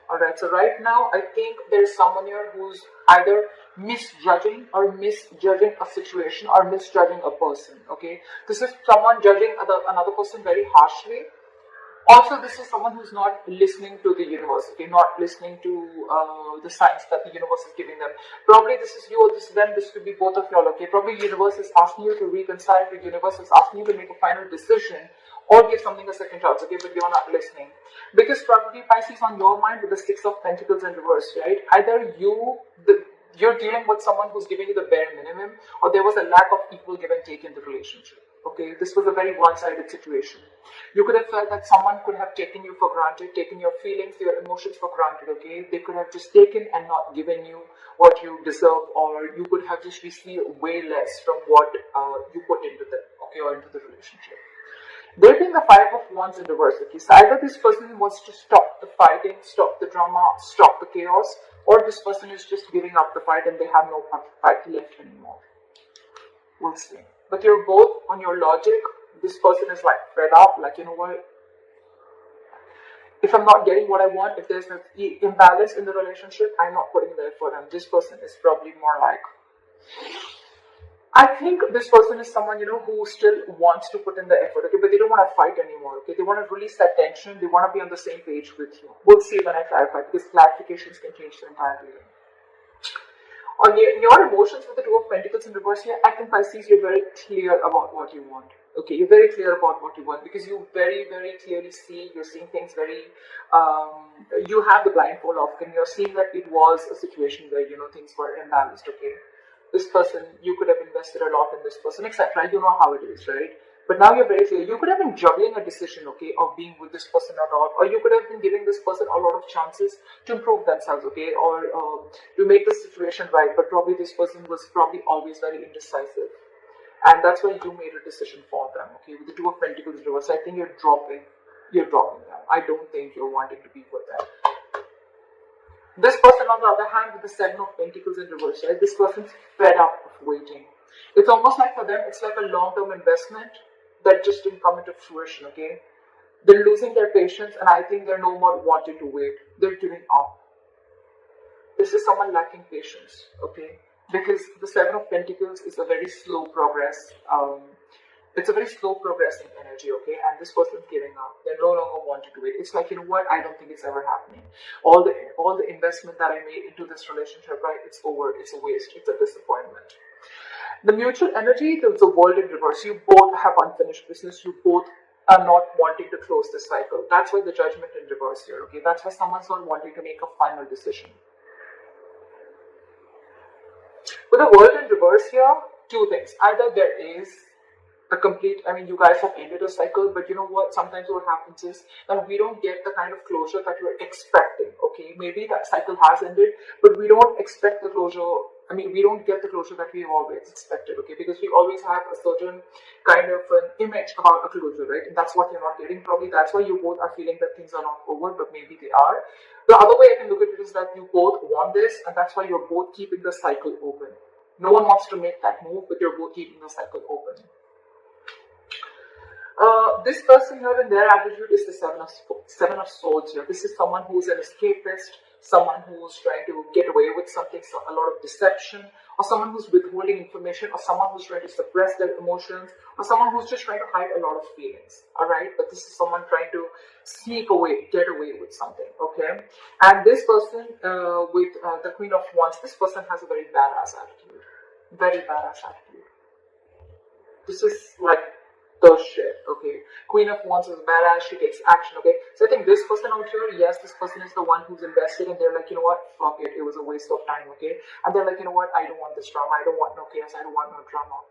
Alright, so right now I think there's someone here who's either misjudging a situation or misjudging a person. Okay, this is someone judging another person very harshly. Also, this is someone who's not listening to the universe, okay, not listening to the signs that the universe is giving them. Probably this is you or this is them, this could be both of y'all, okay. Probably the universe is asking you to reconcile, the universe is asking you to make a final decision or give something a second chance, okay, but you're not listening. Because probably Pisces on your mind with the Six of Pentacles in reverse, right? Either you're dealing with someone who's giving you the bare minimum, or there was a lack of equal give and take in the relationship. Okay, this was a very one-sided situation. You could have felt that someone could have taken you for granted, taken your feelings, your emotions for granted, okay? They could have just taken and not given you what you deserve, or you could have just received way less from what you put into them, okay, or into the relationship. There being the Five of Wands in reverse, okay? So either this person wants to stop the fighting, stop the drama, stop the chaos, or this person is just giving up the fight and they have no fight left anymore. We'll see. But you're both on your logic. This person is like fed up, like, you know what? If I'm not getting what I want, if there's an imbalance in the relationship, I'm not putting the effort. And this person is probably more like, I think this person is someone, you know, who still wants to put in the effort, okay, but they don't want to fight anymore, okay? They want to release that tension. They want to be on the same page with you. We'll see when I clarify, because clarifications can change the entire reading. On your emotions with the Two of Pentacles in reverse here, I think Pisces, you're very clear about what you want. Okay, you're very clear about what you want because you very, very clearly see, you're seeing things very, you have the blindfold off and you're seeing that it was a situation where, you know, things were imbalanced, okay? This person, you could have invested a lot in this person, etc. You know how it is, right? But now you're very clear. You could have been juggling a decision, okay, of being with this person or not, or you could have been giving this person a lot of chances to improve themselves, okay, or to make the situation right. But probably this person was probably always very indecisive, and that's why you made a decision for them, okay. With the Two of Pentacles reverse, I think you're dropping them. I don't think you're wanting to be with them. This person, on the other hand, with the Seven of Pentacles in reverse, right? This person's fed up of waiting. It's almost like for them, it's like a long-term investment that just didn't come into fruition, okay? They're losing their patience, and I think they're no more wanting to wait. They're giving up. This is someone lacking patience, okay? Because the Seven of Pentacles is a very slow progress. It's a very slow progressing energy, okay? And this person's giving up. They're no longer wanting to wait. It's like, you know what? I don't think it's ever happening. All the investment that I made into this relationship, right? It's over. It's a waste. It's a disappointment. The mutual energy, there's a world in reverse. You both have unfinished business. You both are not wanting to close this cycle. That's why the Judgment in reverse here, okay? That's why someone's not wanting to make a final decision. With the world in reverse here, two things. Either there is a complete, I mean, you guys have ended a cycle, but you know what? Sometimes what happens is that we don't get the kind of closure that we're expecting, okay? Maybe that cycle has ended, but we don't expect the closure. I mean, we don't get the closure that we've always expected, okay? Because we always have a certain kind of an image about a closure, right? And that's what you're not getting. Probably that's why you both are feeling that things are not over, but maybe they are. The other way I can look at it is that you both want this, and that's why you're both keeping the cycle open. No one wants to make that move, but you're both keeping the cycle open. This person here in their attitude is the Seven of Swords here. This is someone who's an escapist, someone who's trying to get away with something, so a lot of deception, or someone who's withholding information, or someone who's trying to suppress their emotions, or someone who's just trying to hide a lot of feelings, alright? But this is someone trying to sneak away, get away with something, okay? And this person with the Queen of Wands, this person has a very badass attitude. Very badass attitude. This is like the shit, okay? Queen of Wands is badass, she takes action, okay? So I think this person out here, yes, this person is the one who's invested, and they're like, you know what, fuck it, it was a waste of time, okay? And they're like, you know what, I don't want this drama, I don't want no chaos, I don't want no drama.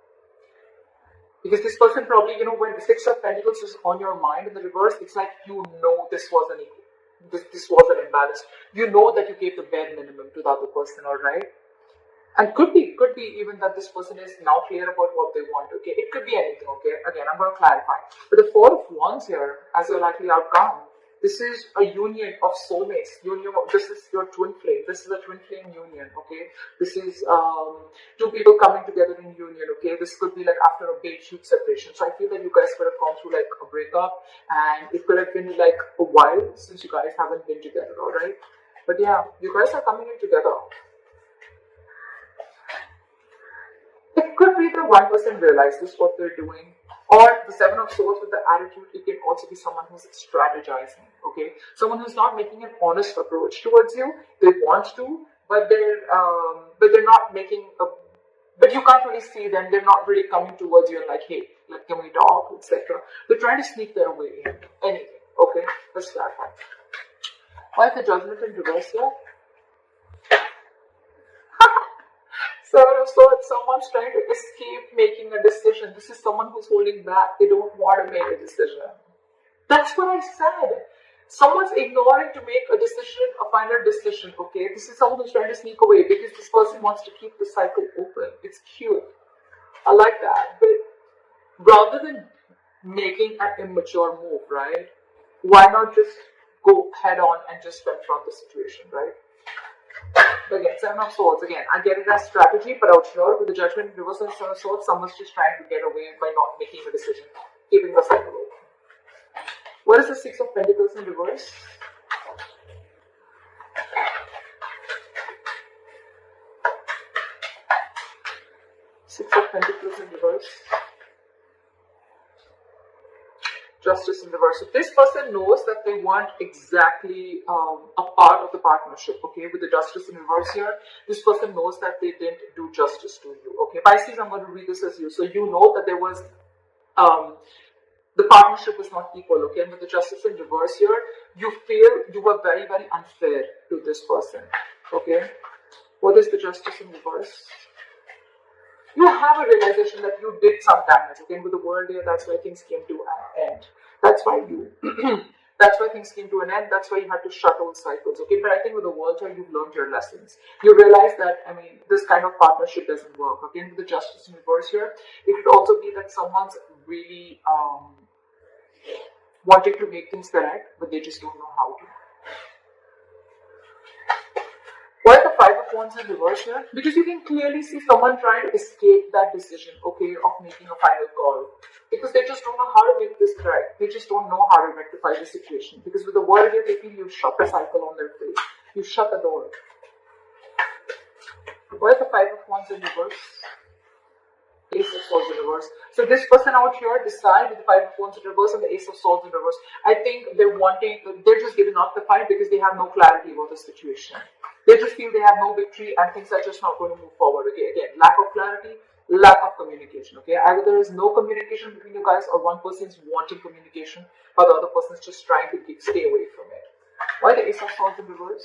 Because this person probably, you know, when the Six of Pentacles is on your mind in the reverse, it's like, you know, this was an imbalance. You know that you gave the bare minimum to the other person, alright? And could be even that this person is now clear about what they want, okay? It could be anything, okay? Again, I'm going to clarify. But the Four of Wands here, as your likely outcome, this is a union of soulmates. This is your twin flame. This is a twin flame union, okay? This is two people coming together in union, okay? This could be like after a big, huge separation. So I feel that you guys could have gone through like a breakup, and it could have been like a while since you guys haven't been together, alright? But yeah, you guys are coming in together. It could be the one person realizes what they're doing, or the Seven of Swords with the attitude. It can also be someone who's strategizing. Okay, someone who's not making an honest approach towards you. They want to, but they're not making a. But you can't really see them. They're not really coming towards you and like, hey, like, can we talk, etc. They're trying to sneak their way in. Anything. Okay, let's clarify. Why is the Judgment in reverse here? So someone's trying to escape making a decision. This is someone who's holding back. They don't want to make a decision. That's what I said. Someone's ignoring to make a decision, a final decision, okay? This is someone who's trying to sneak away because this person wants to keep the cycle open. It's cute. I like that. But rather than making an immature move, right? Why not just go head on and just confront the situation, right? But again, Seven of Swords, again, I get it as strategy, but out here with the Judgment in reverse and Seven of Swords, someone's just trying to get away by not making a decision, keeping the cycle open. What is the Six of Pentacles in reverse? Six of Pentacles in reverse. Justice in reverse. So this person knows that they want exactly a part of the partnership, okay? With the Justice in reverse here, this person knows that they didn't do justice to you, okay? Pisces, I'm going to read this as you. So you know that there was, the partnership was not equal, okay? And with the Justice in reverse here, you feel you were very, very unfair to this person, okay? What is the Justice in reverse? You have a realization that you did some damage, okay? And with the World here, that's why things came to an end. That's why that's why things came to an end. That's why you had to shut all cycles, okay? But I think with the World here, you've learned your lessons. You realize that, I mean, this kind of partnership doesn't work, okay? And with the Justice in reverse here, it could also be that someone's really wanting to make things correct, but they just don't know how to. Why is the Five of Wands in reverse here? Because you can clearly see someone trying to escape that decision, okay, of making a final call. Because they just don't know how to make this correct. They just don't know how to rectify the situation. Because with the World here, they feel you shut the cycle on their face. You shut the door. Why is the Five of Wands in reverse? Ace of Swords in reverse. So this person out here decide with the Five of Wands in reverse and the Ace of Swords in reverse. I think they're just giving up the fight because they have no clarity about the situation. They just feel they have no victory and things are just not going to move forward. Okay, again, lack of clarity, lack of communication. Okay, either there is no communication between you guys, or one person is wanting communication, or the other person is just trying to stay away from it. Why the Ace of Swords in reverse?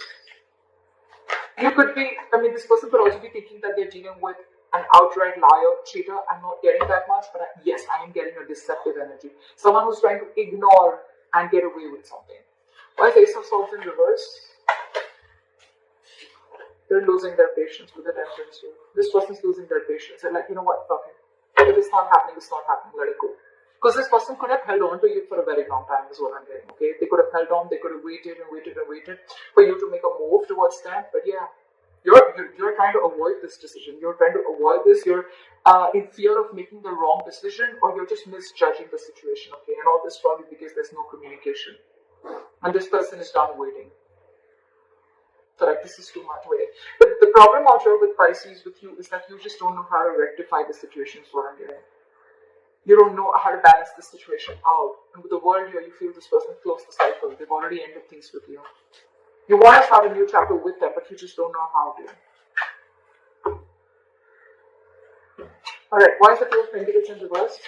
You could be, I mean, this person could also be thinking that they're dealing with an outright liar, cheater. I'm not getting that much, but yes, I am getting a deceptive energy. Someone who's trying to ignore and get away with something. Why is the Ace of Swords in reverse? They're losing their patience with the Temperance here. This person's losing their patience. They're like, you know what, fuck it. If it's not happening, it's not happening, let it go. Because this person could have held on to you for a very long time is what I'm getting, okay? They could have held on, they could have waited and waited and waited for you to make a move towards them. But yeah, you're trying to avoid this decision. You're trying to avoid this. You're in fear of making the wrong decision, or you're just misjudging the situation, okay? And all this probably because there's no communication. And this person is done waiting. So like, this is too much waiting. But the problem out here with Pisces with you is that you just don't know how to rectify the situation is what I'm getting. You don't know how to balance the situation out. And with the World here, you feel this person closed the cycle. They've already ended things with you. You want to start a new chapter with them, but you just don't know how to. Alright, why is the Two of Pentacles in reverse?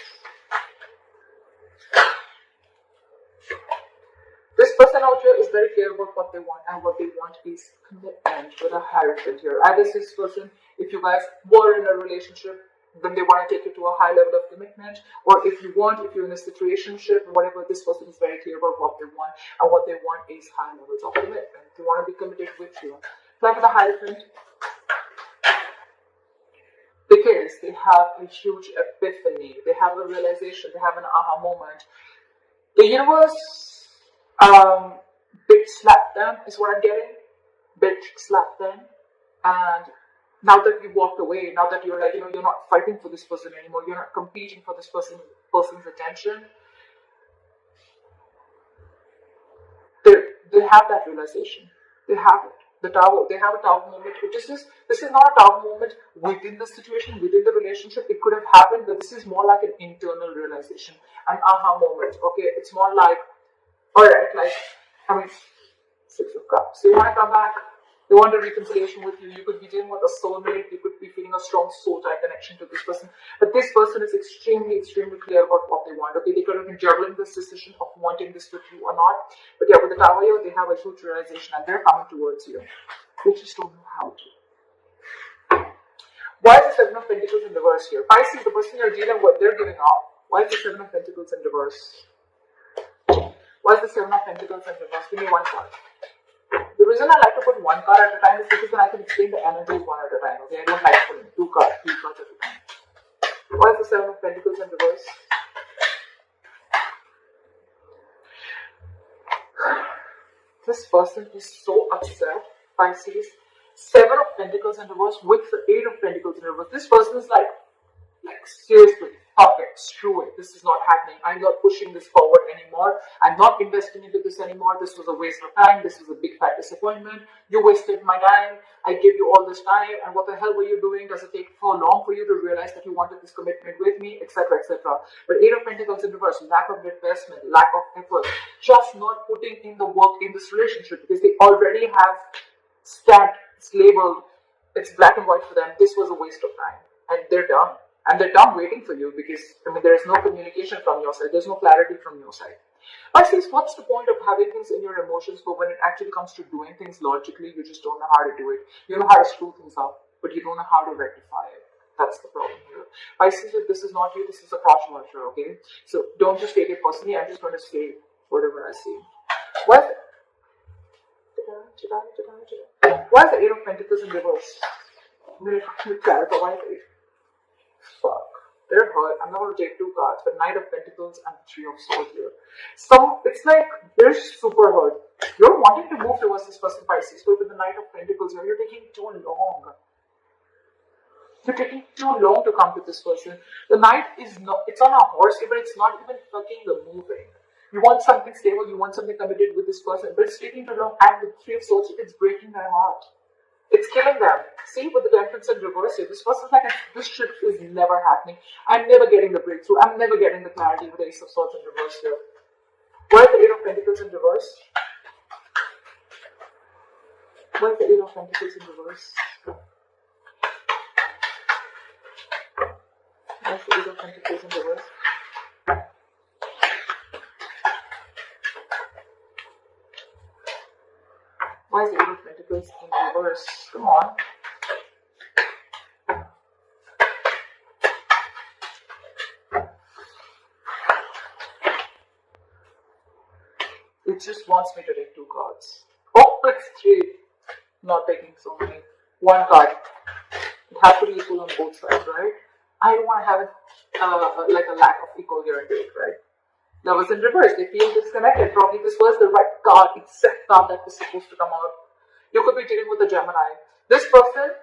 This person out here is very clear about what they want, and what they want is commitment with a Hierophant here. Either this person, if you guys were in a relationship, then they want to take you to a high level of commitment, or if you're in a situationship, whatever, this person is very clear about what they want, and what they want is high levels of commitment. They want to be committed with you. Like with the Hierophant, because they have a huge epiphany, they have a realization, they have an aha moment. The universe bitch slap them is what I'm getting. Bitch slap them. And now that you walked away, now that you're like, you're not fighting for this person anymore, you're not competing for this person's attention, they have that realization. They have it. The tower, they have a tower moment. This is not a tower moment within the situation, within the relationship. It could have happened, but this is more like an internal realization, an aha moment. Okay, it's more like, all right, like, I mean, Six of Cups. They want to come back. They want a reconciliation with you. You could be dealing with a soulmate. You could be feeling a strong soul tie connection to this person. But this person is extremely, extremely clear about what they want. Okay, they could have been juggling this decision of wanting this with you or not. But yeah, with the Tower here, they have a huge realization and they're coming towards you. They just don't know how to. Why is the Seven of Pentacles in reverse here? Pisces, the person you're dealing with, they're giving up. Why is the Seven of Pentacles in reverse? Why is the Seven of Pentacles in reverse? Give me one card. The reason I like to put one card at a time is because then I can explain the energies one at a time. Okay, I don't like putting two cards, three cards at a time. Why is the Seven of Pentacles in reverse? This person is so upset. Pisces. Seven of Pentacles in reverse with the Eight of Pentacles in reverse. This person is like seriously, fuck it, screw it. This is not happening. I'm not pushing this forward anymore. I'm not investing into this anymore. This was a waste of time. This was a big fat disappointment. You wasted my time. I gave you all this time. And what the hell were you doing? Does it take so long for you to realize that you wanted this commitment with me, etc., etc.? But Eight of Pentacles in reverse, lack of investment, lack of effort, just not putting in the work in this relationship because they already have stamped, it's labeled, it's black and white for them. This was a waste of time. And they're done. And they're done waiting for you because, I mean, there is no communication from your side. There's no clarity from your side. Pisces, what's the point of having things in your emotions, but when it actually comes to doing things logically, you just don't know how to do it. You know how to screw things up, but you don't know how to rectify it. That's the problem here. Pisces, if this is not you, this is a cross watcher, okay? So don't just take it personally. I'm just going to say whatever I see. Why is the Eight of Pentacles in reverse? I'm going to clarify why the Eight. Fuck. They're hurt. I'm not going to take two cards, but Knight of Pentacles and Three of Swords here. So it's like they're super hurt. You're wanting to move towards this person, Pisces, but with the Knight of Pentacles here, you're taking too long. You're taking too long to come to this person. The Knight is not, it's on a horse here, but it's not even fucking moving. You want something stable, you want something committed with this person, but it's taking too long, and with Three of Swords, it's breaking their heart. It's killing them. See, with the Temperance in reverse here, this person's like, this shit is never happening. I'm never getting the breakthrough. I'm never getting the clarity with the Ace of Swords in reverse here. Why is the Eight of Pentacles in reverse? Why is the Eight of Pentacles in reverse? Why is the Eight of Pentacles in reverse? Why is the Eight of Pentacles in reverse? Come on. It just wants me to take two cards. Oh, it's three. Not taking so many. One card. It has to be equal on both sides, right? I don't want to have like a lack of equal here and take, right? Now it's in reverse. They feel disconnected. Probably this was the right card, exact card that was supposed to come out. You could be dealing with a Gemini. This person,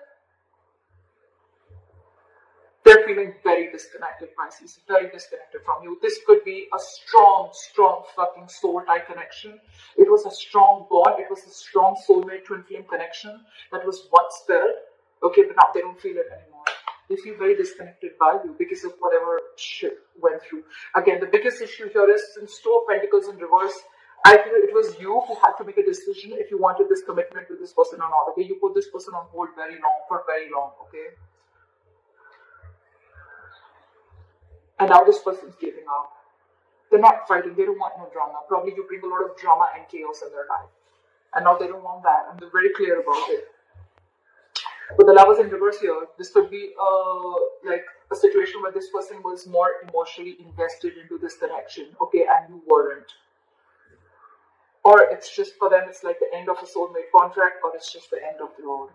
they're feeling very disconnected, Pisces, very disconnected from you. This could be a strong, strong fucking soul tie connection. It was a strong bond. It was a strong soulmate twin flame connection that was once felt. Okay, but now they don't feel it anymore. They feel very disconnected by you because of whatever shit went through. Again, the biggest issue here is since Two of Pentacles in reverse, I feel it was you who had to make a decision if you wanted this commitment with this person or not. Okay, you put this person on hold very long, for very long, okay? And now this person's giving up. They're not fighting, they don't want no drama. Probably you bring a lot of drama and chaos in their life. And now they don't want that, and they're very clear about it. With the Lovers in reverse here, this could be like a situation where this person was more emotionally invested into this connection, okay, and you weren't. Or it's just for them, it's like the end of a soulmate contract, or it's just the end of the road.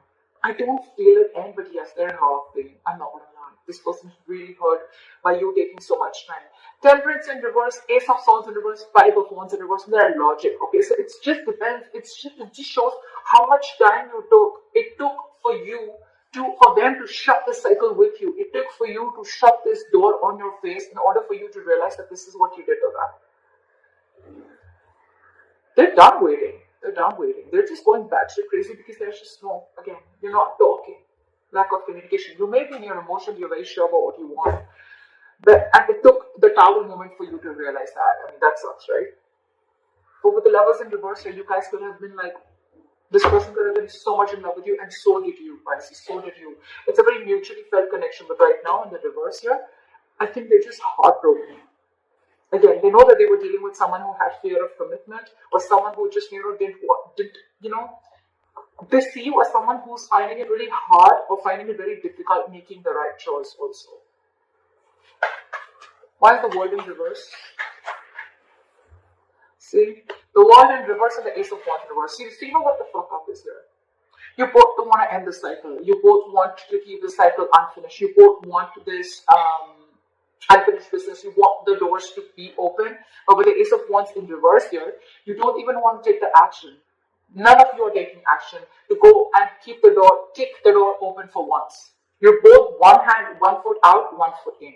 I don't feel it end, but yes, they're in a lot of pain. I'm not gonna lie. This person's really hurt by you taking so much time. Temperance in reverse, Ace of Swords in reverse, Five of Wands in reverse, their logic. Okay, so it just depends. It just shows how much time you took. It took for them to shut the cycle with you. It took for you to shut this door on your face in order for you to realize that this is what you did to them. They're done waiting. They're downgrading. They're just going batshit crazy because there's just no, again, you're not talking. Lack of communication. You may be in your emotions, you're very sure about what you want. And it took the tower moment for you to realize that. I mean, that sucks, right? But with the lovers in reverse here, you guys could have been like, this person could have been so much in love with you, and so did you, Pisces. So did you. It's a very mutually felt connection, but right now in the reverse here, I think they're just heartbroken. Again, they know that they were dealing with someone who had fear of commitment, or someone who just, they see you as someone who's finding it really hard or finding it very difficult making the right choice also. Why is the world in reverse? See, the world in reverse and the ace of wands in reverse. See, you know what the fuck up is here? You both don't want to end the cycle. You both want to keep the cycle unfinished. You both want this unfinished business. You want the doors to be open. But with the ace of wands in reverse here, you don't even want to take the action. None of you are taking action to go and kick the door open for once. You're both one foot out, one foot in.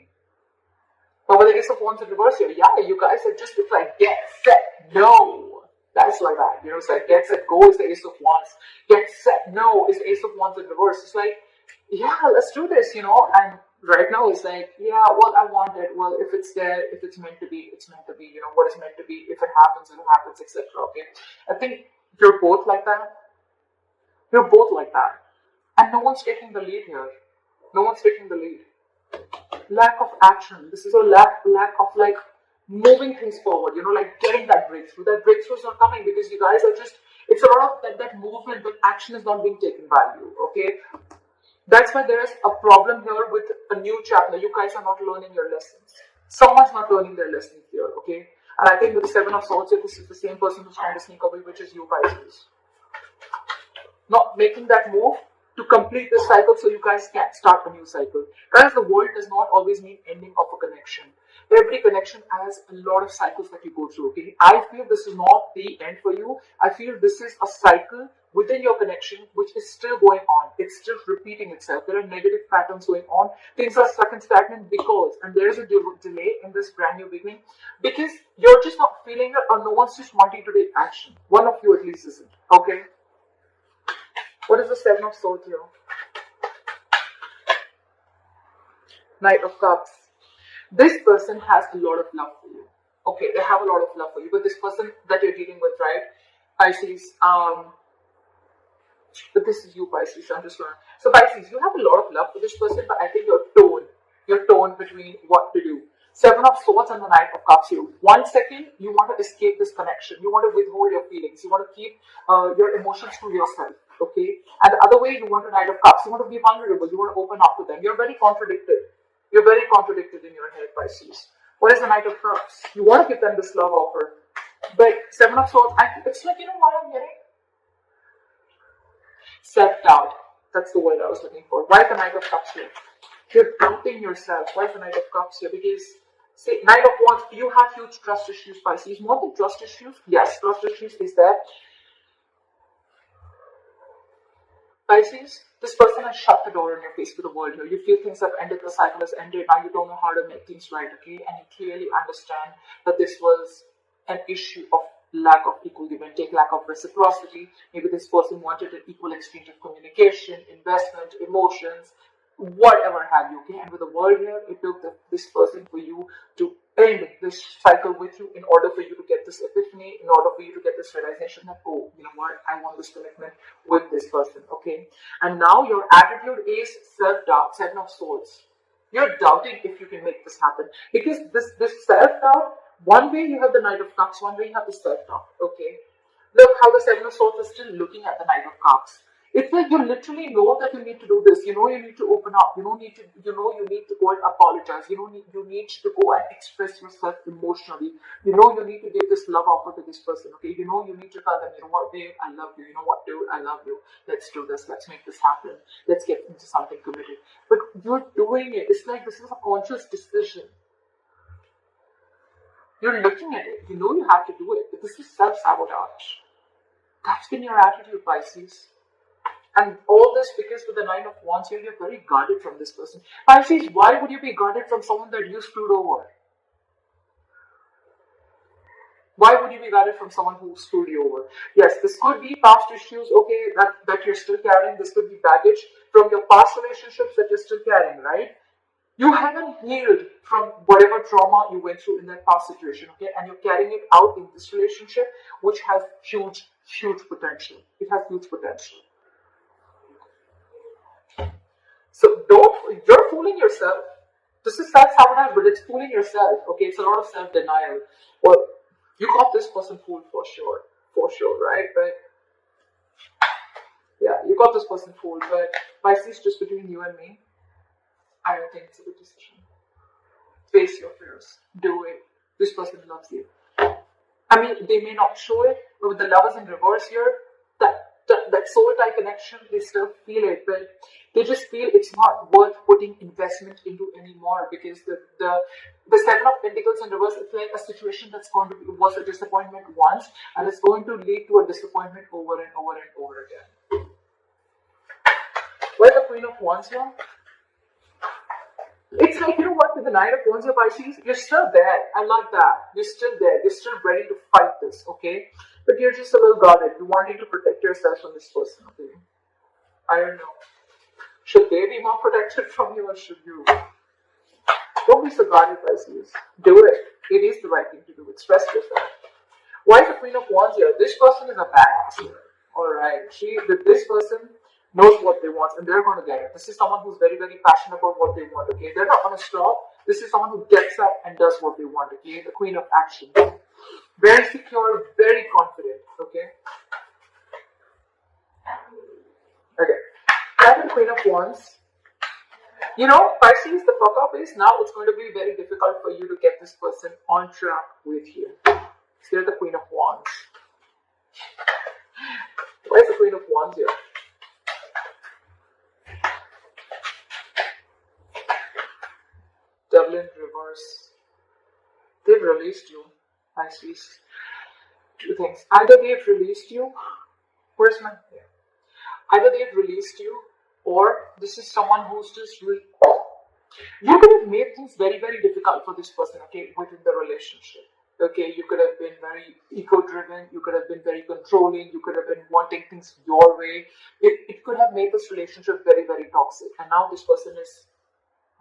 But with the ace of wands in reverse here, yeah, you guys are just like get set, no. That's like that, it's like get set, go is the ace of wands. Get set, no is the ace of wands in reverse. It's like, yeah, let's do this, and right now it's like, yeah, well, I want it. Well, if it's there, if it's meant to be, it's meant to be. What is meant to be, if it happens, etc. Okay, I think you're both like that. You're both like that, and no one's taking the lead here. No one's taking the lead. Lack of action. This is a lack of like moving things forward. Like getting that breakthrough. That breakthrough is not coming because you guys are just. It's a lot of that movement, but action is not being taken by you. Okay. That's why there is a problem here with a new chapter. You guys are not learning your lessons. Someone's not learning their lessons here, okay? And I think with the Seven of Swords here, this is the same person who's trying to sneak away, which is you, Pisces. Not making that move to complete this cycle so you guys can start a new cycle. Guys, the world does not always mean ending of a connection. Every connection has a lot of cycles that you go through, okay? I feel this is not the end for you. I feel this is a cycle within your connection which is still going on. It's still repeating itself. There are negative patterns going on. Things are stuck and stagnant because, and there is a delay in this brand new beginning because you're just not feeling it or no one's just wanting to take action. One of you at least isn't, okay? What is the Seven of Swords here? Knight of Cups. This person has a lot of love for you. Okay, they have a lot of love for you. But this person that you're dealing with, right, Pisces, but this is you, Pisces, I'm just learning. So Pisces, you have a lot of love for this person, but I think you're torn between what to do. Seven of Swords and the Knight of Cups here. 1 second, you want to escape this connection. You want to withhold your feelings. You want to keep your emotions to yourself. Okay? And the other way, you want a Knight of Cups. You want to be vulnerable. You want to open up to them. You're very contradicted. You're very contradicted in your head, Pisces. What is the Knight of Cups? You want to give them this love offer. But Seven of Swords, it's like, what I'm getting? Self-doubt. That's the word I was looking for. Why is the Knight of Cups here? You're doubting yourself. Why is the Knight of Cups here? Because, say, Knight of Wands, you have huge trust issues, Pisces. More than trust issues, yes, trust issues is there. Pisces, this person has shut the door in your face to the world here. You feel things have ended, the cycle has ended, now you don't know how to make things right, okay? And you clearly understand that this was an issue of lack of equal give and take, lack of reciprocity. Maybe this person wanted an equal exchange of communication, investment, emotions, whatever have you, okay? And with the world here, it took this person for you to end this cycle with you in order for you to get this epiphany, in order for you to get this realization that, oh, you know what, I want this commitment with this person, okay? And now your attitude is self-doubt, Seven of Swords. You're doubting if you can make this happen. Because this self-doubt, one way you have the Knight of Cups, one way you have the self-doubt, okay? Look how the Seven of Swords is still looking at the Knight of Cups. It's like you literally know that you need to do this. You know you need to open up. You need to go and apologize. You need to go and express yourself emotionally. You know you need to give this love offer to this person. Okay. You know you need to tell them, you know what, babe, I love you. You know what, dude, I love you. Let's do this. Let's make this happen. Let's get into something committed. But you're doing it. It's like this is a conscious decision. You're looking at it. You know you have to do it. But this is self-sabotage. That's been your attitude, Pisces. And all this because with the Nine of Wands here, you're very guarded from this person. Pisces, why would you be guarded from someone that you screwed over? Why would you be guided from someone who screwed you over? Yes, this could be past issues, okay, that you're still carrying. This could be baggage from your past relationships that you're still carrying, right? You haven't healed from whatever trauma you went through in that past situation, okay? And you're carrying it out in this relationship, which has huge, huge potential. It has huge potential. So you're fooling yourself. This is self-sabotage, but it's fooling yourself, okay? It's a lot of self-denial. Well, you got this person fooled for sure, right? But yeah, you got this person fooled, but Pisces, just between you and me, I don't think it's a good decision. Face your fears. Do it. This person loves you. I mean, they may not show it, but with the lovers in reverse here, that soul tie connection, they still feel it, but they just feel it's not worth putting investment into anymore, because the Seven of Pentacles in reverse, it's like a situation that's going to be, was a disappointment once, and it's going to lead to a disappointment over and over and over again. Where's the Queen of Wands here? It's like, you know what, with the Nine of Wands here, Pisces, you're still there. I like that. You're still there. You're still ready to fight this, okay? But you're just a little guarded. You're wanting to protect yourself from this person, okay? I don't know. Should they be more protected from you, or should you? Don't be so guarded, Pisces. Do it. It is the right thing to do. Express yourself. Why is the Queen of Wands here? This person is a badass here. Alright. This person knows what they want, and they're going to get it. This is someone who's very, very passionate about what they want, okay? They're not going to stop. This is someone who gets up and does what they want, okay? The Queen of Action. Very secure, very confident, okay? Okay. That's the Queen of Wands. You know, Pisces, the fuck up is now it's going to be very difficult for you to get this person on track with you. So they're the Queen of Wands. Where's the Queen of Wands here? Devil in reverse. They've released you, Pisces. Two things. Either they've released you. Where's my? Yeah. Either they've released you, or this is someone who's just really. You could have made things very, very difficult for this person, okay, within the relationship. Okay, you could have been very ego-driven, you could have been very controlling, you could have been wanting things your way. It could have made this relationship very, very toxic. And now this person is,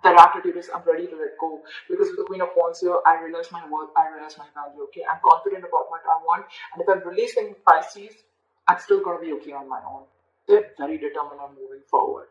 their attitude is, I'm ready to let go. Because with the Queen of Wands here, I realize my worth, I realize my value, okay? I'm confident about what I want. And if I'm releasing Pisces, I'm still going to be okay on my own. They're very determined on moving forward.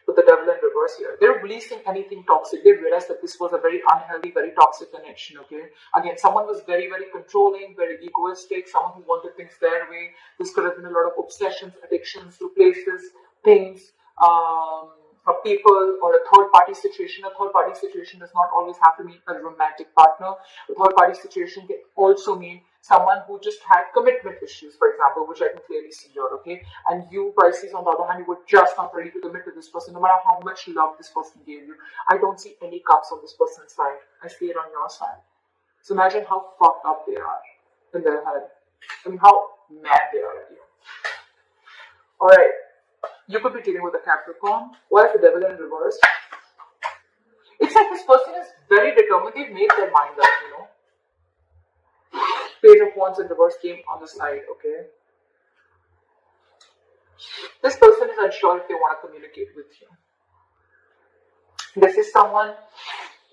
With the Devil in reverse here, they're releasing anything toxic. They realize that this was a very unhealthy, very toxic connection, okay? Again, someone was very, very controlling, very egoistic, someone who wanted things their way. This could have been a lot of obsessions, addictions to places, things, a people, or a third-party situation. A third-party situation does not always have to mean a romantic partner. A third-party situation can also mean someone who just had commitment issues, for example, which I can clearly see here, okay? And you, Pisces, on the other hand, you were just not ready to commit to this person, no matter how much love this person gave you. I don't see any cups on this person's side. I see it on your side. So imagine how fucked up they are in their head. I mean, how mad they are at you. Alright. You could be dealing with a Capricorn. Why is the Devil in reverse? It's like this person is very determined. They've made their mind up, you know. Page of Wands in reverse came on the side, okay. This person is unsure if they want to communicate with you. This is someone,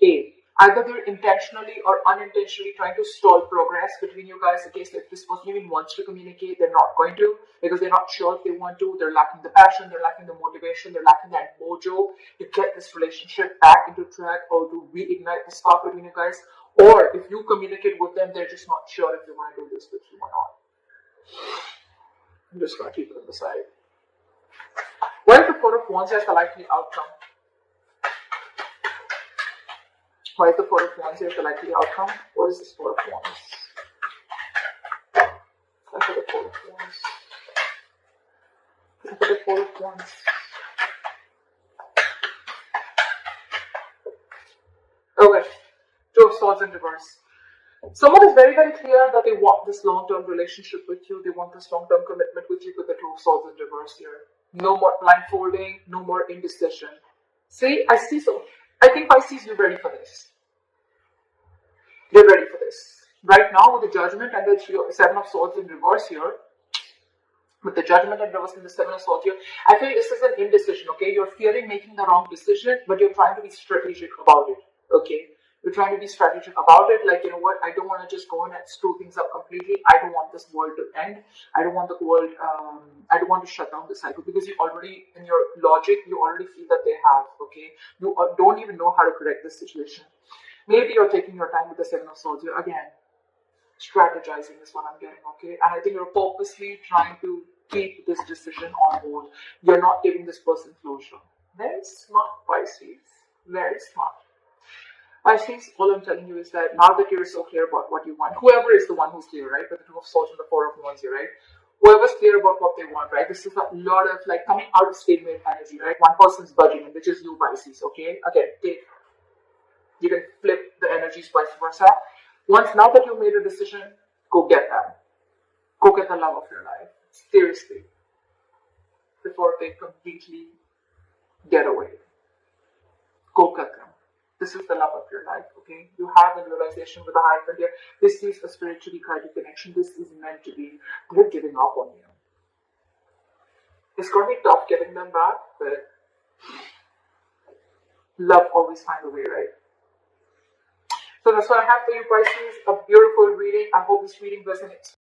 either they're intentionally or unintentionally trying to stall progress between you guys. Okay, so if this person even wants to communicate, they're not going to, because they're not sure if they want to. They're lacking the passion, they're lacking the motivation, they're lacking that mojo to get this relationship back into track, or to reignite the spark between you guys. Or if you communicate with them, they're just not sure if they want to do this with you or not. I'm just going to keep it on the side. What if the Four of Wands has the likely outcome? Why is the Four of Wands here the likely outcome? What is this Four of Wands? Look at the Four of Wands. Look at the Four of Wands. Okay. Two of Swords in reverse. Someone is very, very clear that they want this long-term relationship with you. They want this long-term commitment with you with the Two of Swords in reverse here. No more blindfolding, no more indecision. See, I see so. I think Pisces, you're ready for this. Get ready for this. Right now, with the Judgment and the Seven of Swords in reverse here, with the Judgment and reverse and the Seven of Swords here, I feel this is an indecision, okay? You're fearing making the wrong decision, but you're trying to be strategic about it, okay? You're trying to be strategic about it, like, you know what, I don't want to just go in and screw things up completely. I don't want this world to end. I don't want the world, I don't want to shut down the cycle, because you already, in your logic, you already feel that they have, okay? You don't even know how to correct this situation. Maybe you're taking your time with the Seven of Swords here. Again, strategizing is what I'm getting, okay? And I think you're purposely trying to keep this decision on hold. You're not giving this person closure. Very smart, Pisces. Very smart. Pisces, all I'm telling you is that now that you're so clear about what you want, whoever is the one who's clear, right? With the Two of Swords and the Four of Wands here, right? Whoever's clear about what they want, right? This is a lot of like coming out of stalemate energy, right? One person's budging, and which is you, Pisces, okay? Again, you can flip the energies vice versa. Now that you've made a decision, go get them. Go get the love of your life. Seriously. Before they completely get away. Go get them. This is the love of your life, okay? You have the realization with the hyphen here. This is a spiritually guided connection. This is meant to be. They're giving up on you. It's going to be tough getting them back, but love always finds a way, right? So that's what I have for you, Pisces. A beautiful reading. I hope this reading resonates.